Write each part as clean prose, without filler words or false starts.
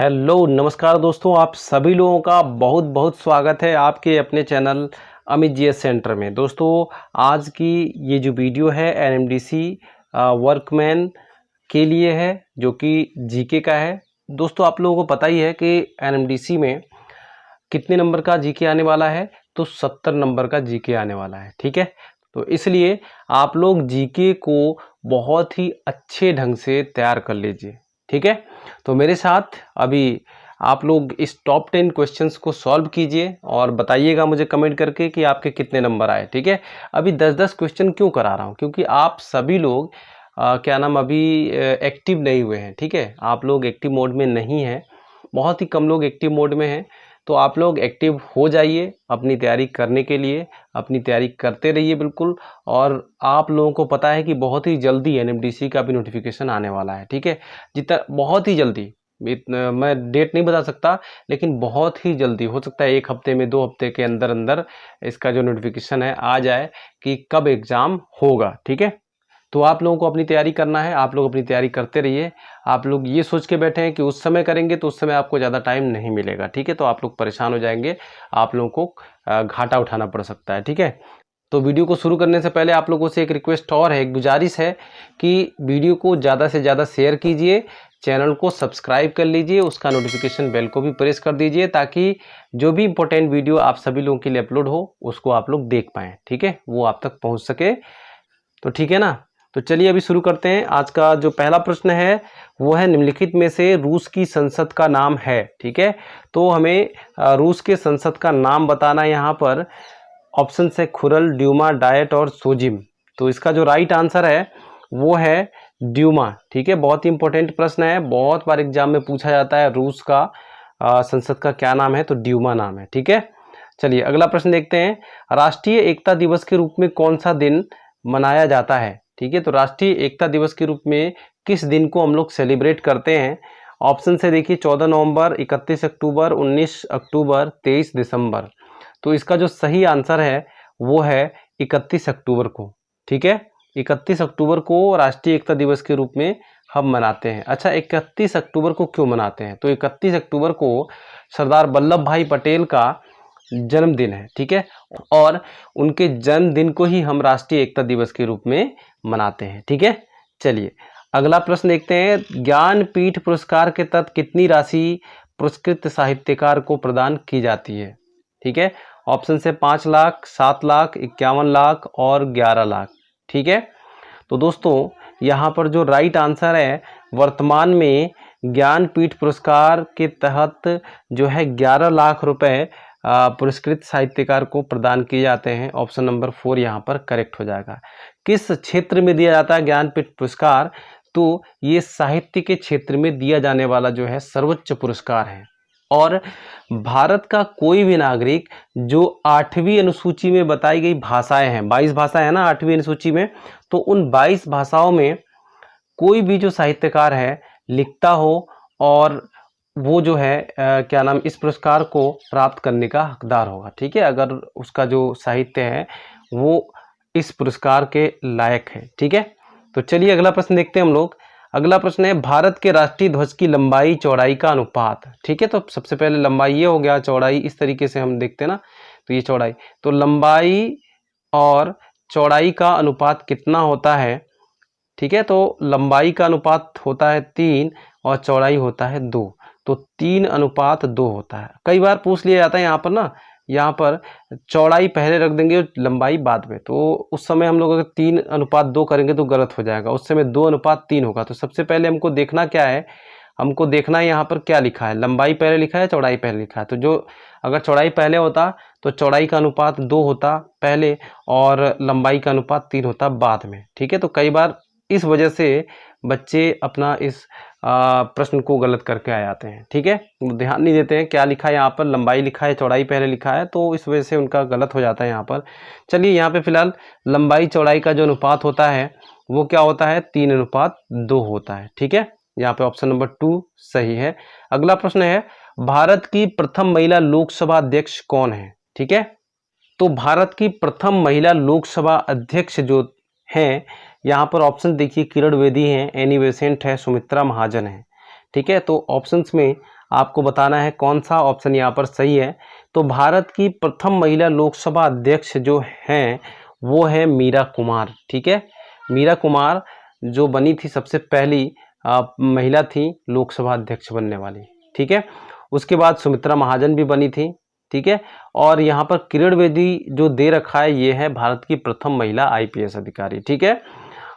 Hello नमस्कार दोस्तों, आप सभी लोगों का बहुत बहुत स्वागत है आपके अपने चैनल अमित जीएस सेंटर में। दोस्तों आज की ये जो वीडियो है एनएमडीसी वर्कमैन के लिए है, जो कि जीके का है। दोस्तों आप लोगों को पता ही है कि एनएमडीसी में कितने नंबर का जीके आने वाला है, तो 70 नंबर का जीके आने वाला है। ठीक है, तो इसलिए आप लोग जीके को बहुत ही अच्छे ढंग से तैयार कर लीजिए। ठीक है, तो मेरे साथ अभी आप लोग इस टॉप 10 क्वेश्चंस को सॉल्व कीजिए और बताइएगा मुझे कमेंट करके कि आपके कितने नंबर आए। ठीक है, अभी 10-10 क्वेश्चन क्यों करा रहा हूँ, क्योंकि आप सभी लोग क्या नाम अभी एक्टिव नहीं हुए हैं। ठीक है, आप लोग एक्टिव मोड में नहीं हैं, बहुत ही कम लोग एक्टिव मोड में हैं। तो आप लोग एक्टिव हो जाइए अपनी तैयारी करने के लिए, अपनी तैयारी करते रहिए बिल्कुल। और आप लोगों को पता है कि बहुत ही जल्दी एनएमडीसी का भी नोटिफिकेशन आने वाला है। ठीक है, जितना बहुत ही जल्दी, मैं डेट नहीं बता सकता, लेकिन बहुत ही जल्दी हो सकता है 1 हफ्ते में, 2 हफ्ते के अंदर अंदर इसका जो नोटिफिकेशन है आ जाए कि कब एग्ज़ाम होगा। ठीक है, तो आप लोगों को अपनी तैयारी करना है, आप लोग अपनी तैयारी करते रहिए। आप लोग ये सोच के बैठे हैं कि उस समय करेंगे तो उस समय आपको ज़्यादा टाइम नहीं मिलेगा। ठीक है, तो आप लोग परेशान हो जाएंगे, आप लोगों को घाटा उठाना पड़ सकता है। ठीक है, तो वीडियो को शुरू करने से पहले आप लोगों से एक रिक्वेस्ट और है, एक गुजारिश है कि वीडियो को ज़्यादा से ज़्यादा शेयर कीजिए, चैनल को सब्सक्राइब कर लीजिए, उसका नोटिफिकेशन बेल को भी प्रेस कर दीजिए, ताकि जो भी इंपॉर्टेंट वीडियो आप सभी लोगों के लिए अपलोड हो उसको आप लोग देख पाएँ। ठीक है, वो आप तक पहुँच सके। तो ठीक है ना, तो चलिए अभी शुरू करते हैं। आज का जो पहला प्रश्न है वो है, निम्नलिखित में से रूस की संसद का नाम है। ठीक है, तो हमें रूस के संसद का नाम बताना है। यहाँ पर ऑप्शन है खुरल, ड्यूमा, डाइट और सोजिम। तो इसका जो राइट आंसर है वो है ड्यूमा। ठीक है, बहुत ही इंपॉर्टेंट प्रश्न है, बहुत बार एग्जाम में पूछा जाता है रूस का संसद का क्या नाम है, तो ड्यूमा नाम है। ठीक है, चलिए अगला प्रश्न देखते हैं। राष्ट्रीय एकता दिवस के रूप में कौन सा दिन मनाया जाता है? ठीक है, तो राष्ट्रीय एकता दिवस के रूप में किस दिन को हम लोग सेलिब्रेट करते हैं? ऑप्शन से देखिए, 14 नवंबर, 31 अक्टूबर, 19 अक्टूबर, 23 दिसंबर। तो इसका जो सही आंसर है वो है 31 अक्टूबर को। ठीक है, 31 अक्टूबर को राष्ट्रीय एकता दिवस के रूप में हम मनाते हैं। अच्छा, 31 अक्टूबर को क्यों मनाते हैं? तो 31 अक्टूबर को सरदार वल्लभ भाई पटेल का जन्मदिन है। ठीक है, और उनके जन्मदिन को ही हम राष्ट्रीय एकता दिवस के रूप में मनाते हैं। ठीक है, चलिए अगला प्रश्न देखते हैं। ज्ञानपीठ पुरस्कार के तहत कितनी राशि पुरस्कृत साहित्यकार को प्रदान की जाती है? ठीक है, ऑप्शन से 5 लाख, 7 लाख, 51 लाख और 11 लाख। ठीक है, तो दोस्तों यहाँ पर जो राइट आंसर है, वर्तमान में ज्ञानपीठ पुरस्कार के तहत जो है 11 लाख रुपए पुरस्कृत साहित्यकार को प्रदान किए जाते हैं। ऑप्शन नंबर 4 यहाँ पर करेक्ट हो जाएगा। किस क्षेत्र में दिया जाता है ज्ञानपीठ पुरस्कार? तो ये साहित्य के क्षेत्र में दिया जाने वाला जो है सर्वोच्च पुरस्कार है। और भारत का कोई भी नागरिक जो 8वीं अनुसूची में बताई गई भाषाएं हैं, 22 भाषाएं हैं ना 8वीं अनुसूची में, तो उन 22 भाषाओं में कोई भी जो साहित्यकार है लिखता हो और वो जो है क्या नाम इस पुरस्कार को प्राप्त करने का हकदार होगा। ठीक है, अगर उसका जो साहित्य है वो इस पुरस्कार के लायक है। ठीक है, तो चलिए अगला प्रश्न देखते हैं हम लोग। अगला प्रश्न है, भारत के राष्ट्रीय ध्वज की लंबाई चौड़ाई का अनुपात। ठीक है, तो सबसे पहले लंबाई ये हो गया, चौड़ाई इस तरीके से हम देखते हैं ना, तो ये चौड़ाई, तो लंबाई और चौड़ाई का अनुपात कितना होता है? ठीक है, तो लंबाई का अनुपात होता है 3 और चौड़ाई होता है 2, तो 3:2 होता है। कई बार पूछ लिया जाता है यहाँ पर ना, यहाँ पर चौड़ाई पहले रख देंगे और लंबाई बाद में, तो उस समय हम लोग अगर 3:2 करेंगे तो गलत हो जाएगा, उस समय 2:3 होगा। तो सबसे पहले हमको देखना क्या है, हमको देखना है यहाँ पर क्या लिखा है, लंबाई पहले लिखा है, चौड़ाई पहले लिखा है। तो जो अगर चौड़ाई पहले होता तो चौड़ाई का अनुपात 2 होता पहले और लंबाई का अनुपात 3 होता बाद में। ठीक है, तो कई बार इस वजह से बच्चे अपना इस प्रश्न को गलत करके आ जाते हैं। ठीक है, ध्यान नहीं देते हैं क्या लिखा है, यहाँ पर लंबाई लिखा है, चौड़ाई पहले लिखा है, तो इस वजह से उनका गलत हो जाता है यहाँ पर। चलिए यहाँ पे फिलहाल लंबाई चौड़ाई का जो अनुपात होता है वो क्या होता है, 3:2 होता है। ठीक है, यहाँ पे ऑप्शन नंबर 2 सही है। अगला प्रश्न है, भारत की प्रथम महिला लोकसभा अध्यक्ष कौन है? ठीक है, तो भारत की प्रथम महिला लोकसभा अध्यक्ष जो हैं, यहाँ पर ऑप्शन देखिए, किरण बेदी हैं, एनी बेसेंट है, सुमित्रा महाजन है। ठीक है, तो ऑप्शंस में आपको बताना है कौन सा ऑप्शन यहाँ पर सही है। तो भारत की प्रथम महिला लोकसभा अध्यक्ष जो हैं वो है मीरा कुमार। ठीक है, मीरा कुमार जो बनी थी सबसे पहली महिला थी लोकसभा अध्यक्ष बनने वाली। ठीक है, उसके बाद सुमित्रा महाजन भी बनी थी। ठीक है, और यहाँ पर किरण बेदी जो दे रखा है ये है भारत की प्रथम महिला आईपीएस अधिकारी। ठीक है,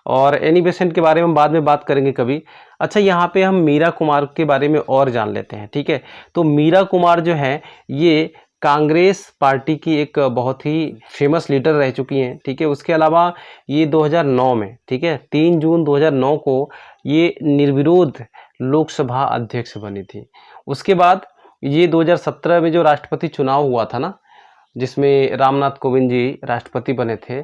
और एनी बेसेंट के बारे में बाद में बात करेंगे कभी। अच्छा, यहाँ पे हम मीरा कुमार के बारे में और जान लेते हैं। ठीक है, तो मीरा कुमार जो है ये कांग्रेस पार्टी की एक बहुत ही फेमस लीडर रह चुकी हैं। ठीक है, उसके अलावा ये 2009 में, ठीक है, 3 जून 2009 को ये निर्विरोध लोकसभा अध्यक्ष बनी थी। उसके बाद ये 2017 में जो राष्ट्रपति चुनाव हुआ था ना, जिसमें रामनाथ कोविंद जी राष्ट्रपति बने थे,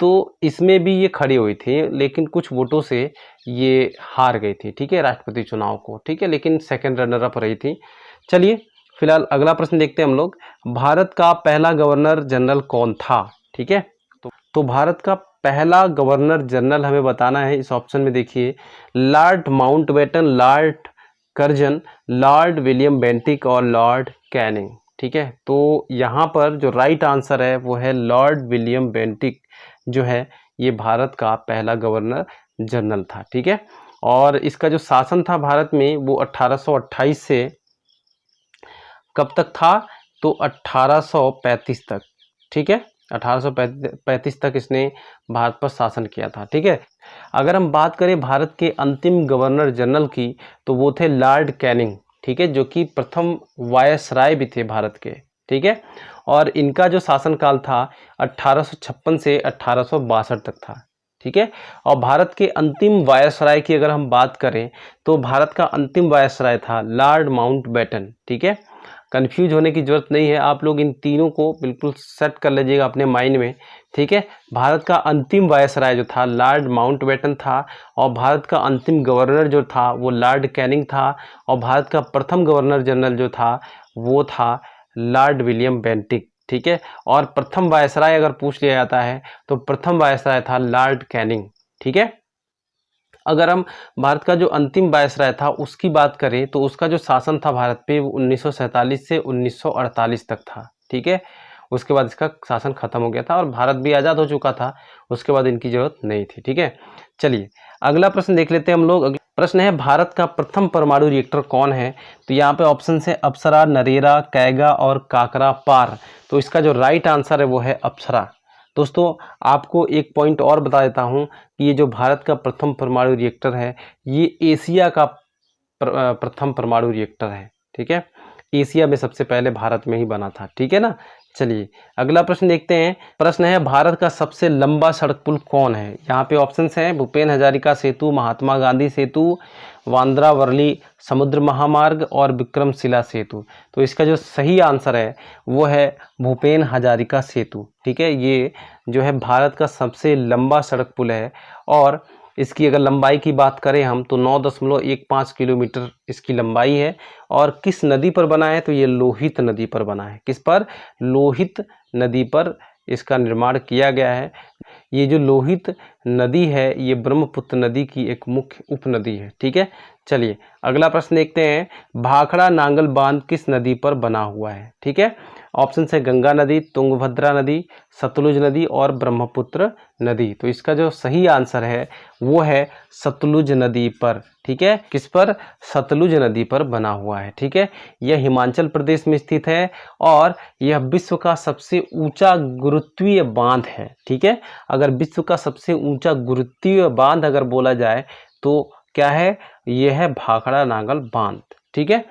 तो इसमें भी ये खड़ी हुई थी, लेकिन कुछ वोटों से ये हार गई थी। ठीक है, राष्ट्रपति चुनाव को। ठीक है, लेकिन सेकंड रनर अप रही थी। चलिए फिलहाल अगला प्रश्न देखते हैं हम लोग। भारत का पहला गवर्नर जनरल कौन था? ठीक है, तो भारत का पहला गवर्नर जनरल हमें बताना है। इस ऑप्शन में देखिए, Lord Mountbatten, Lord Curzon, Lord William Bentinck और लॉर्ड कैनिंग। ठीक है, तो यहाँ पर जो राइट आंसर है वो है लॉर्ड विलियम बेंटिक जो है ये भारत का पहला गवर्नर जनरल था। ठीक है, और इसका जो शासन था भारत में वो 1828 से कब तक था? तो 1835 तक। ठीक है, 1835 तक इसने भारत पर शासन किया था। ठीक है, अगर हम बात करें भारत के अंतिम गवर्नर जनरल की तो वो थे लॉर्ड कैनिंग। ठीक है, जो कि प्रथम वायसराय भी थे भारत के। ठीक है, और इनका जो शासनकाल था 1856 से 1862 तक था। ठीक है, और भारत के अंतिम वायसराय की अगर हम बात करें तो भारत का अंतिम वायसराय था लॉर्ड माउंटबेटन। ठीक है, कंफ्यूज होने की जरूरत नहीं है, आप लोग इन तीनों को बिल्कुल सेट कर लीजिएगा अपने माइंड में। ठीक है, भारत का अंतिम वायसराय जो था लॉर्ड माउंटबेटन था, और भारत का अंतिम गवर्नर जो था वो लॉर्ड कैनिंग था, और भारत का प्रथम गवर्नर जनरल जो था वो था लॉर्ड विलियम बेंटिक। ठीक है, और प्रथम वायसराय अगर पूछ लिया जाता है तो प्रथम वायसराय था लॉर्ड कैनिंग। ठीक है, अगर हम भारत का जो अंतिम वायसराय था उसकी बात करें तो उसका जो शासन था भारत पे वो 1947 से 1948 तक था। ठीक है, उसके बाद इसका शासन खत्म हो गया था और भारत भी आज़ाद हो चुका था, उसके बाद इनकी जरूरत नहीं थी। ठीक है, चलिए अगला प्रश्न देख लेते हैं हम लोग। अगला प्रश्न है, भारत का प्रथम परमाणु रिएक्टर कौन है? तो यहाँ पे ऑप्शन है अप्सरा, नरेगा, कैगा और काकरा पार। तो इसका जो राइट आंसर है वो है अप्सरा। दोस्तों आपको एक पॉइंट और बता देता हूँ कि ये जो भारत का प्रथम परमाणु रिएक्टर है ये एशिया का प्रथम परमाणु रिएक्टर है। ठीक है, एशिया में सबसे पहले भारत में ही बना था। ठीक है ना, चलिए अगला प्रश्न देखते हैं। प्रश्न है, भारत का सबसे लंबा सड़क पुल कौन है? यहाँ पे ऑप्शंस हैं भूपेन हजारिका सेतु, महात्मा गांधी सेतु, बांद्रा वर्ली समुद्र महामार्ग और विक्रमशिला सेतु। तो इसका जो सही आंसर है वो है भूपेन हजारिका सेतु। ठीक है, ये जो है भारत का सबसे लंबा सड़क पुल है, और इसकी अगर लंबाई की बात करें हम तो 9.15 किलोमीटर इसकी लंबाई है। और किस नदी पर बना है? तो ये लोहित नदी पर बना है। किस पर? लोहित नदी पर इसका निर्माण किया गया है। ये जो लोहित नदी है ये ब्रह्मपुत्र नदी की एक मुख्य उपनदी है। ठीक है, चलिए अगला प्रश्न देखते हैं। भाखड़ा नांगल बांध किस नदी पर बना हुआ है? ठीक है, ऑप्शन है गंगा नदी, तुंगभद्रा नदी, सतलुज नदी और ब्रह्मपुत्र नदी। तो इसका जो सही आंसर है वो है सतलुज नदी पर। ठीक है, किस पर? सतलुज नदी पर बना हुआ है। ठीक है, यह हिमाचल प्रदेश में स्थित है और यह विश्व का सबसे ऊंचा गुरुत्वीय बांध है। ठीक है, अगर विश्व का सबसे ऊंचा गुरुत्वीय बांध अगर बोला जाए तो क्या है? यह है भाखड़ा नांगल बांध। ठीक है,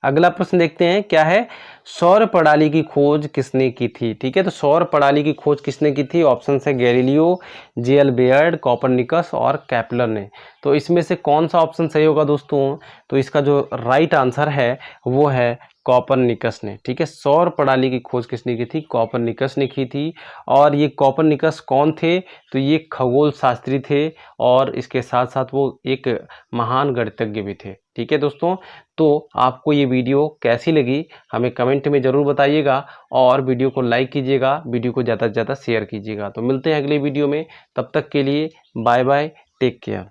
अगला प्रश्न देखते हैं क्या है? सौर प्रणाली की खोज किसने की थी? ठीक है, तो सौर प्रणाली की खोज किसने की थी? ऑप्शन है गैलीलियो, जे.एल. बेयर्ड, कोपरनिकस और केपलर ने। तो इसमें से कौन सा ऑप्शन सही होगा दोस्तों? तो इसका जो राइट आंसर है वो है कोपरनिकस ने। ठीक है, सौर प्रणाली की खोज किसने की थी? कोपरनिकस ने की थी। और ये कोपरनिकस कौन थे? तो ये खगोल शास्त्री थे और इसके साथ साथ वो एक महान गणितज्ञ भी थे। ठीक है दोस्तों, तो आपको ये वीडियो कैसी लगी हमें कमेंट में ज़रूर बताइएगा और वीडियो को लाइक कीजिएगा, वीडियो को ज़्यादा से ज़्यादा शेयर कीजिएगा। तो मिलते हैं अगले वीडियो में, तब तक के लिए बाय बाय, टेक केयर।